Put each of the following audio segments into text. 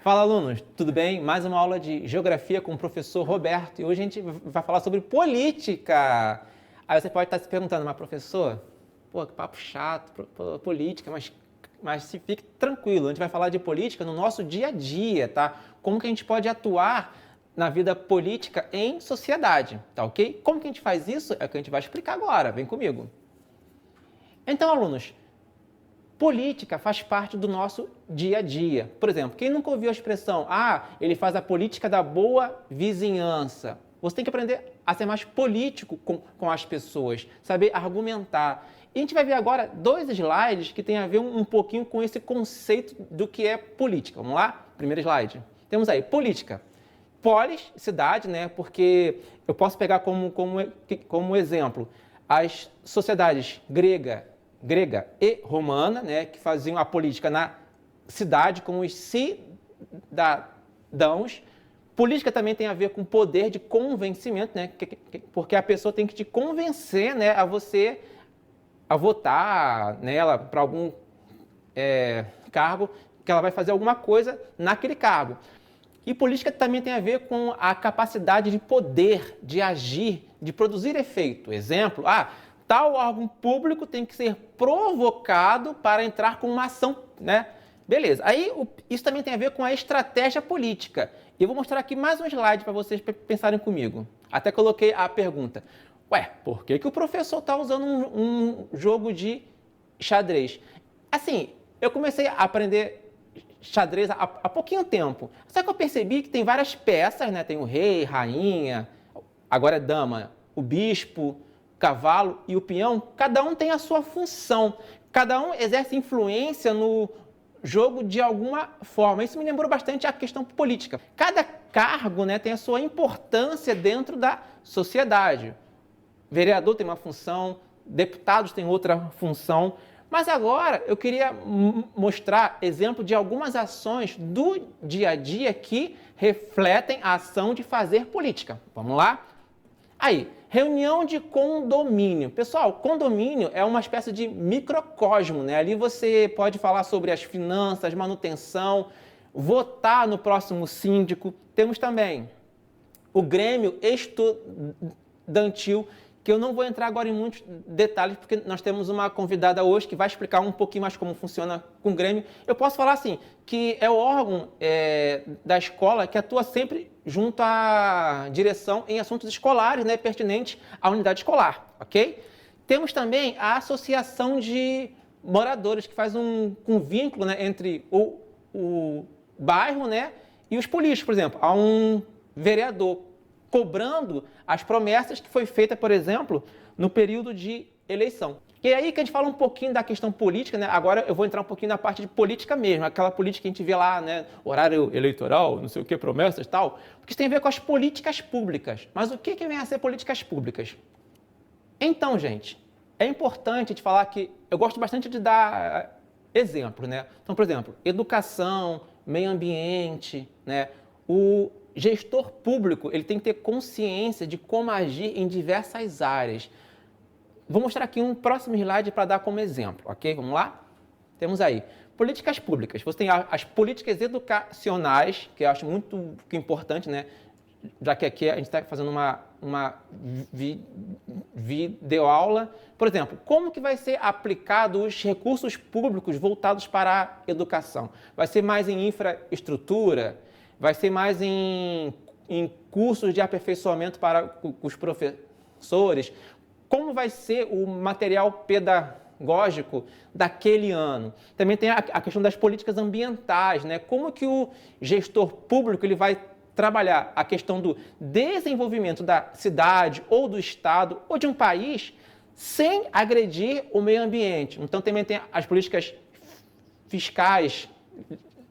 Fala, alunos, tudo bem? Mais uma aula de Geografia com o professor Roberto e hoje a gente vai falar sobre política. Aí você pode estar se perguntando, mas professor, pô, que papo chato, política, mas se fique tranquilo, a gente vai falar de política no nosso dia a dia, tá? Como que a gente pode atuar na vida política em sociedade, tá ok? Como que a gente faz isso? É o que a gente vai explicar agora, vem comigo. Então, alunos, política faz parte do nosso dia a dia. Por exemplo, quem nunca ouviu a expressão, ele faz a política da boa vizinhança? Você tem que aprender a ser mais político com as pessoas, saber argumentar. E a gente vai ver agora dois slides que tem a ver um pouquinho com esse conceito do que é política. Vamos lá? Primeiro slide. Temos aí, política. Polis, cidade, né? Porque eu posso pegar como exemplo as sociedades grega e romana, né, que faziam a política na cidade com os cidadãos. Política também tem a ver com poder de convencimento, né, porque a pessoa tem que te convencer, né, a você a votar nela para algum cargo, que ela vai fazer alguma coisa naquele cargo. E política também tem a ver com a capacidade de poder, de agir, de produzir efeito. Exemplo, tal órgão público tem que ser provocado para entrar com uma ação, né? Beleza. Aí isso também tem a ver com a estratégia política. E eu vou mostrar aqui mais um slide para vocês pensarem comigo. Até coloquei a pergunta. Por que o professor está usando um jogo de xadrez? Assim, eu comecei a aprender xadrez há pouquinho tempo. Só que eu percebi que tem várias peças, né? Tem o rei, rainha, agora é dama, o bispo, cavalo e o peão, cada um tem a sua função, cada um exerce influência no jogo de alguma forma. Isso me lembrou bastante a questão política. Cada cargo, né, tem a sua importância dentro da sociedade. Vereador tem uma função, deputados têm outra função, mas agora eu queria mostrar exemplo de algumas ações do dia a dia que refletem a ação de fazer política. Vamos lá? Aí, reunião de condomínio. Pessoal, condomínio é uma espécie de microcosmo, né? Ali você pode falar sobre as finanças, manutenção, votar no próximo síndico. Temos também o Grêmio Estudantil, que eu não vou entrar agora em muitos detalhes, porque nós temos uma convidada hoje que vai explicar um pouquinho mais como funciona com o Grêmio. Eu posso falar assim, que é o órgão da escola que atua sempre junto à direção em assuntos escolares, né, pertinentes à unidade escolar, ok? Temos também a associação de moradores, que faz um vínculo, né, entre o bairro, né, e os políticos. Por exemplo, há um vereador cobrando as promessas que foi feita, por exemplo, no período de eleição. E aí que a gente fala um pouquinho da questão política, né? Agora eu vou entrar um pouquinho na parte de política mesmo, aquela política que a gente vê lá, né? Horário eleitoral, não sei o que, promessas e tal, porque isso tem a ver com as políticas públicas. Mas o que vem a ser políticas públicas? Então, gente, é importante a gente falar que eu gosto bastante de dar exemplos, né? Então, por exemplo, educação, meio ambiente, né? O gestor público, ele tem que ter consciência de como agir em diversas áreas. Vou mostrar aqui um próximo slide para dar como exemplo, ok? Vamos lá? Temos aí, políticas públicas. Você tem as políticas educacionais, que eu acho muito importante, né? Já que aqui a gente está fazendo uma videoaula. Por exemplo, como que vai ser aplicado os recursos públicos voltados para a educação? Vai ser mais em infraestrutura? Vai ser mais em cursos de aperfeiçoamento para os professores? Como vai ser o material pedagógico daquele ano? Também tem a questão das políticas ambientais, né? Como que o gestor público ele vai trabalhar a questão do desenvolvimento da cidade ou do estado ou de um país sem agredir o meio ambiente. Então também tem as políticas fiscais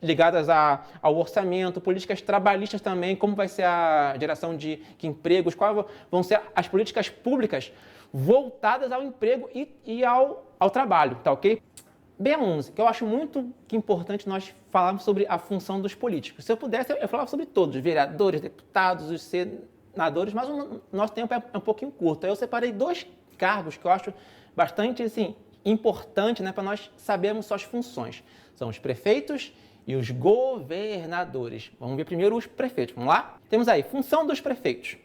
ligadas ao orçamento, políticas trabalhistas também, como vai ser a geração de empregos, quais vão ser as políticas públicas voltadas ao emprego e ao trabalho, tá ok? B11, que eu acho muito importante nós falarmos sobre a função dos políticos. Se eu pudesse, eu falava sobre todos, os vereadores, deputados, os senadores, mas o nosso tempo é um pouquinho curto. Aí eu separei dois cargos que eu acho bastante assim, importante, né, para nós sabermos suas funções. São os prefeitos e os governadores. Vamos ver primeiro os prefeitos. Vamos lá? Temos aí, função dos prefeitos.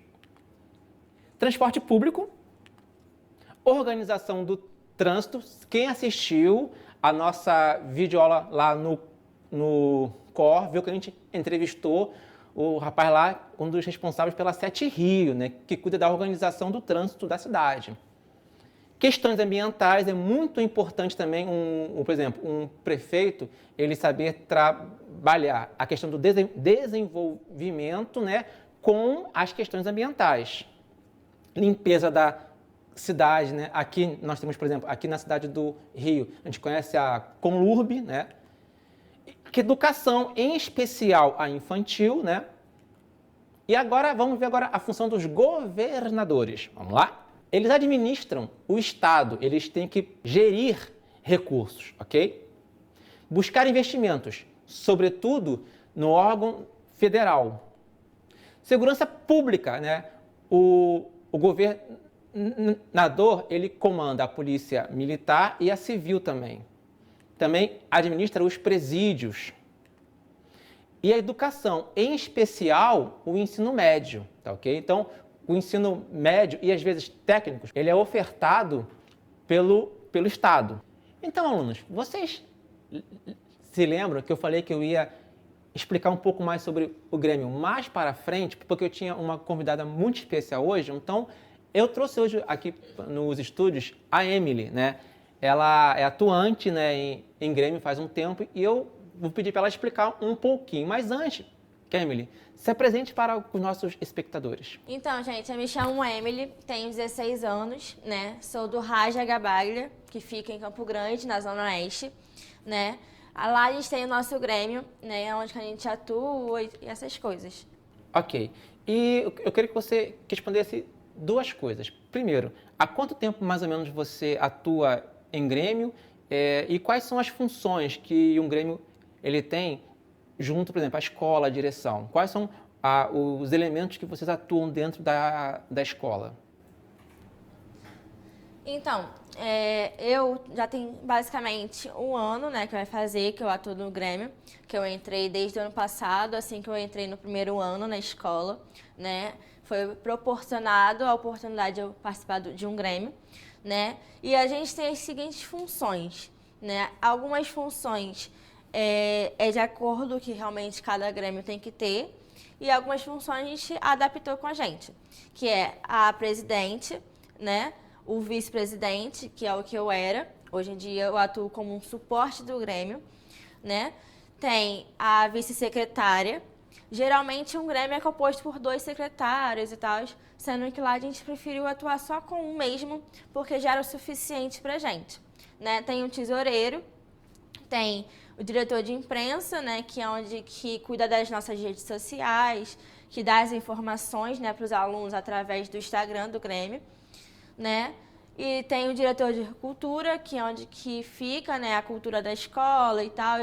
Transporte público, organização do trânsito. Quem assistiu a nossa videoaula lá no COR, viu que a gente entrevistou o rapaz lá, um dos responsáveis pela Sete Rio, né, que cuida da organização do trânsito da cidade. Questões ambientais, é muito importante também, por exemplo, um prefeito, ele saber trabalhar a questão do desenvolvimento, né, com as questões ambientais. Limpeza da cidade, né? Aqui nós temos, por exemplo, aqui na cidade do Rio, a gente conhece a Conlurb, né? Que educação, em especial a infantil, né? E agora, vamos ver agora a função dos governadores. Vamos lá? Eles administram o Estado, eles têm que gerir recursos, ok? Buscar investimentos, sobretudo no órgão federal. Segurança pública, né? O governador, ele comanda a polícia militar e a civil também. Também administra os presídios. E a educação, em especial o ensino médio, tá ok? Então, o ensino médio e às vezes técnicos, ele é ofertado pelo Estado. Então, alunos, vocês se lembram que eu falei que eu ia explicar um pouco mais sobre o Grêmio mais para frente, porque eu tinha uma convidada muito especial hoje, então eu trouxe hoje aqui nos estúdios a Emily, né? Ela é atuante, né, em Grêmio faz um tempo e eu vou pedir para ela explicar um pouquinho. Mas antes, Emily, se apresente para os nossos espectadores. Então, gente, eu me chamo Emily, tenho 16 anos, né? Sou do Raja Gabaglia, que fica em Campo Grande, na Zona Oeste, né? Lá a gente tem o nosso Grêmio, né? Onde a gente atua e essas coisas. Ok. E eu queria que você respondesse duas coisas. Primeiro, há quanto tempo mais ou menos você atua em Grêmio e quais são as funções que um Grêmio ele tem junto, por exemplo, à escola, à direção? Quais são os elementos que vocês atuam dentro da escola? Então, eu já tenho basicamente um ano, né, que vai fazer que eu atuo no Grêmio, que eu entrei desde o ano passado, assim que eu entrei no primeiro ano na escola, né, foi proporcionado a oportunidade de eu participar de um Grêmio, né, e a gente tem as seguintes funções, né, algumas funções é de acordo com o que realmente cada Grêmio tem que ter, e algumas funções a gente adaptou com a gente, que é a presidente, né, o vice-presidente, que é o que eu era. Hoje em dia eu atuo como um suporte do Grêmio, né? Tem a vice-secretária. Geralmente um Grêmio é composto por 2 secretários e tal, sendo que lá a gente preferiu atuar só com um mesmo, porque já era o suficiente pra gente, né? Tem o tesoureiro, tem o diretor de imprensa, né, que é onde que cuida das nossas redes sociais, que dá as informações, né, para os alunos através do Instagram do Grêmio, né? E tem o diretor de cultura, que é onde que fica, né, a cultura da escola e tal,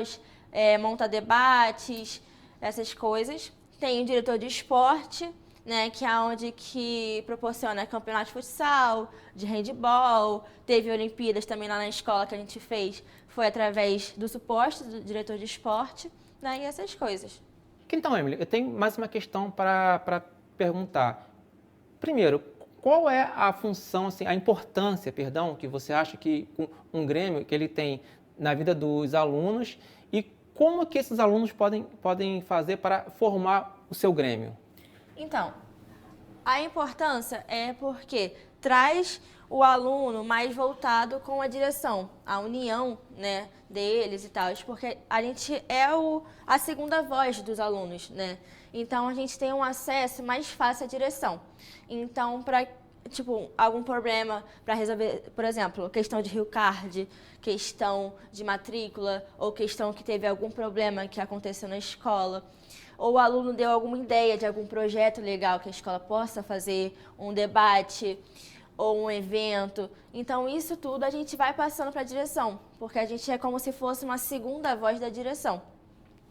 monta debates, essas coisas. Tem o diretor de esporte, né, que é onde que proporciona campeonato de futsal, de handebol, teve Olimpíadas também lá na escola que a gente fez, foi através do suporte do diretor de esporte, né, e essas coisas. Então, Emily, eu tenho mais uma questão para perguntar. Primeiro, qual é a função, assim, a importância, perdão, que você acha que um Grêmio que ele tem na vida dos alunos e como que esses alunos podem fazer para formar o seu Grêmio? Então, a importância é porque traz o aluno mais voltado com a direção, a união, né, deles e tal, porque a gente é a segunda voz dos alunos, né? Então a gente tem um acesso mais fácil à direção. Então, para algum problema para resolver, por exemplo, questão de Rio Card, questão de matrícula ou questão que teve algum problema que aconteceu na escola, ou o aluno deu alguma ideia de algum projeto legal que a escola possa fazer, um debate ou um evento. Então, isso tudo a gente vai passando para a direção, porque a gente é como se fosse uma segunda voz da direção,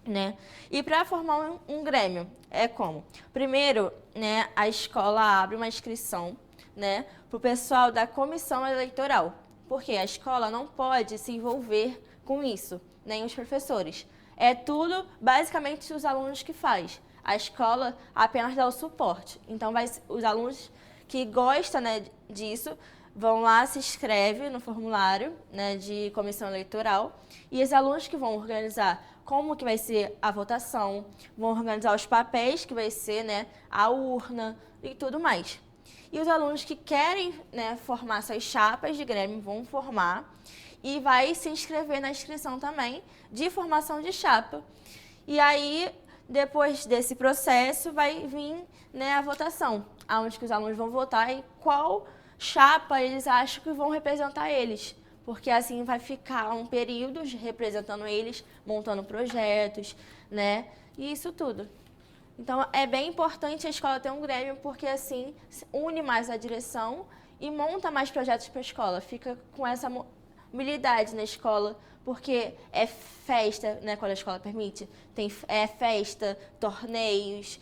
né? E para formar um Grêmio, é como? Primeiro, né, a escola abre uma inscrição, né, para o pessoal da comissão eleitoral, porque a escola não pode se envolver com isso, nem os professores. É tudo, basicamente, os alunos que faz. A escola apenas dá o suporte. Então, os alunos que gostam, né, disso vão lá, se inscrevem no formulário, né, de comissão eleitoral, e os alunos que vão organizar como que vai ser a votação, vão organizar os papéis que vai ser, né, a urna e tudo mais. E os alunos que querem, né, formar suas chapas de Grêmio vão formar e vai se inscrever na inscrição também de formação de chapa. E aí, depois desse processo, vai vir, né, a votação, onde que os alunos vão votar e qual chapa eles acham que vão representar eles. Porque assim vai ficar um período representando eles, montando projetos, né? E isso tudo. Então, é bem importante a escola ter um Grêmio, porque assim une mais a direção e monta mais projetos para a escola. Fica com essa mobilidade na escola, porque é festa, né, quando a escola permite. É festa, torneios,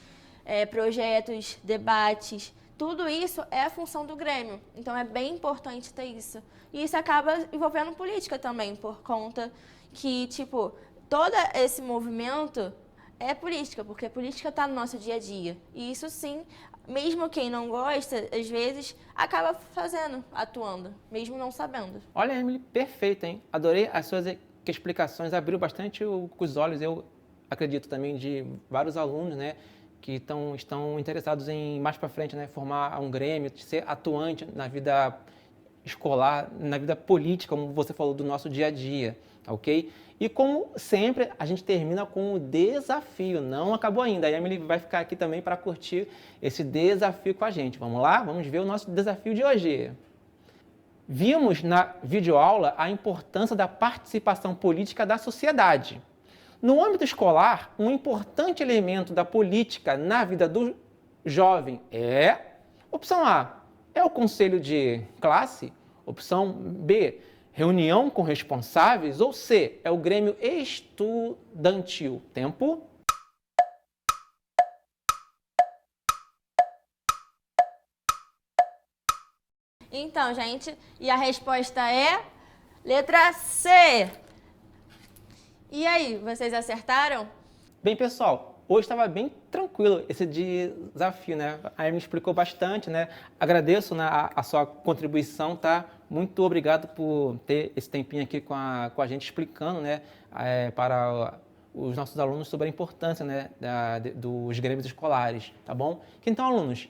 projetos, debates. Tudo isso é a função do Grêmio. Então, é bem importante ter isso. E isso acaba envolvendo política também, por conta que, tipo, todo esse movimento é política, porque a política está no nosso dia a dia. E isso, sim, mesmo quem não gosta, às vezes, acaba fazendo, atuando, mesmo não sabendo. Olha, Emily, perfeito, hein? Adorei as suas explicações, abriu bastante os olhos, eu acredito também, de vários alunos, né? Que estão interessados em, mais para frente, né, formar um Grêmio, ser atuante na vida escolar, na vida política, como você falou, do nosso dia a dia, ok? E como sempre, a gente termina com o desafio, não acabou ainda. A Emily vai ficar aqui também para curtir esse desafio com a gente. Vamos lá? Vamos ver o nosso desafio de hoje. Vimos na videoaula a importância da participação política da sociedade. No âmbito escolar, um importante elemento da política na vida do jovem é... Opção A, é o conselho de classe. Opção B, reunião com responsáveis. Ou C, é o Grêmio estudantil. Tempo. Então, gente, e a resposta é letra C. E aí, vocês acertaram? Bem, pessoal, hoje estava bem tranquilo esse desafio, né? A Emily explicou bastante, né? Agradeço, né, a sua contribuição, tá? Muito obrigado por ter esse tempinho aqui com a gente explicando, né, para os nossos alunos sobre a importância, né, dos grêmios escolares, tá bom? Então, alunos,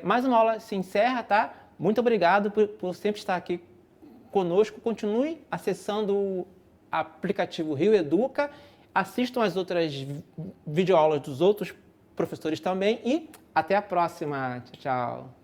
mais uma aula se encerra, tá? Muito obrigado por sempre estar aqui conosco. Continue acessando o aplicativo Rio Educa, assistam as outras videoaulas dos outros professores também e até a próxima. Tchau, tchau.